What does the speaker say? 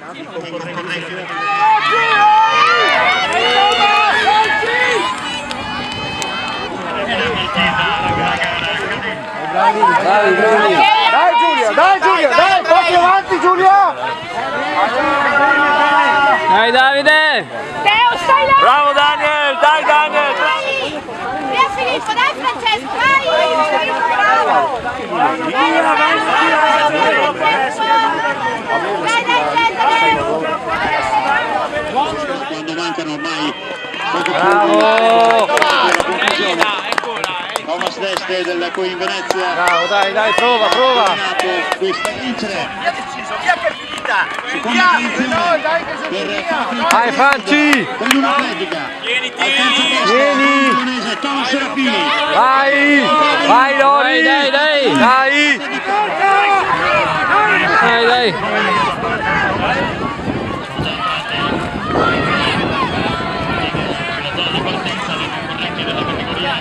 Bravi. Dai Giulia, porti avanti Giulia! Dai Davide! Teo, stai là! Bravo Daniel, dai Daniel! Via Filippo, dai Francesco, vai! Bravo! Dai quando mancano ormai poco Bravo! Thomas Deste del Coin Venezia. Bravo, dai, prova! Questa vincere. Via che è finita! Dai che sono finita! Vai Franci! Con un'atletica. Vieni! Milanese Thomas Serafini. Vai Lori! Dai! La zona di partenza dei concorrenti della categoria.